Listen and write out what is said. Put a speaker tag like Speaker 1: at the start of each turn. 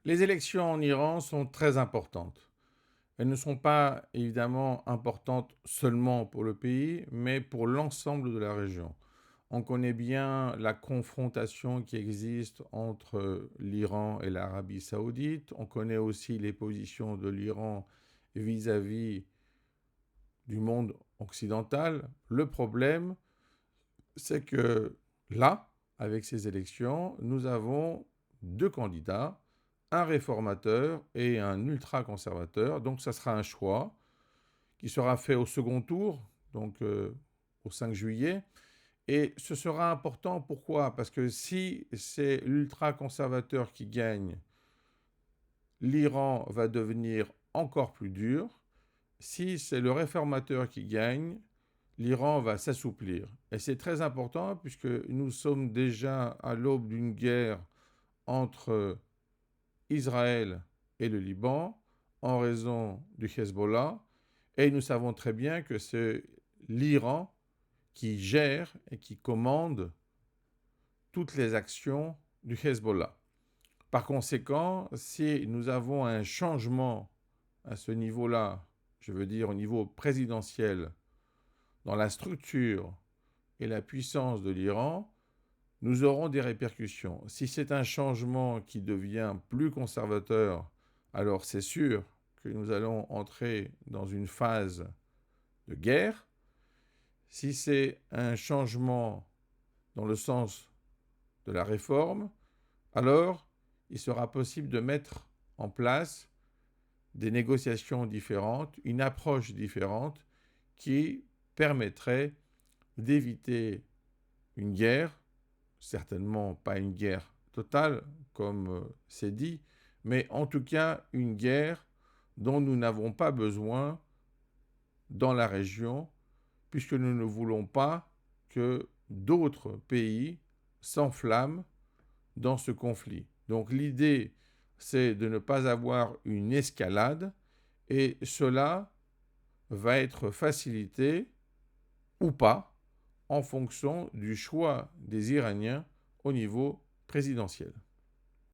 Speaker 1: Les élections en Iran sont très importantes. Elles ne sont pas évidemment importantes seulement pour le pays, mais pour l'ensemble de la région. On connaît bien la confrontation qui existe entre l'Iran et l'Arabie saoudite. On connaît aussi les positions de l'Iran vis-à-vis du monde occidental. Le problème, c'est que là, avec ces élections, nous avons deux candidats, un réformateur et un ultra-conservateur. Donc, ça sera un choix qui sera fait au second tour, donc au 5 juillet. Et ce sera important, pourquoi? Parce que si c'est l'ultra-conservateur qui gagne, l'Iran va devenir encore plus dur. Si c'est le réformateur qui gagne, l'Iran va s'assouplir. Et c'est très important puisque nous sommes déjà à l'aube d'une guerre entre Israël et le Liban en raison du Hezbollah. Et nous savons très bien que c'est l'Iran qui gère et qui commande toutes les actions du Hezbollah. Par conséquent, si nous avons un changement à ce niveau-là, je veux dire au niveau présidentiel, dans la structure et la puissance de l'Iran, nous aurons des répercussions. Si c'est un changement qui devient plus conservateur, alors c'est sûr que nous allons entrer dans une phase de guerre. Si c'est un changement dans le sens de la réforme, alors il sera possible de mettre en place des négociations différentes, une approche différente qui permettrait d'éviter une guerre, certainement pas une guerre totale comme c'est dit, mais en tout cas une guerre dont nous n'avons pas besoin dans la région, puisque nous ne voulons pas que d'autres pays s'enflamment dans ce conflit. Donc l'idée, c'est de ne pas avoir une escalade, et cela va être facilité ou pas en fonction du choix des Iraniens au niveau présidentiel.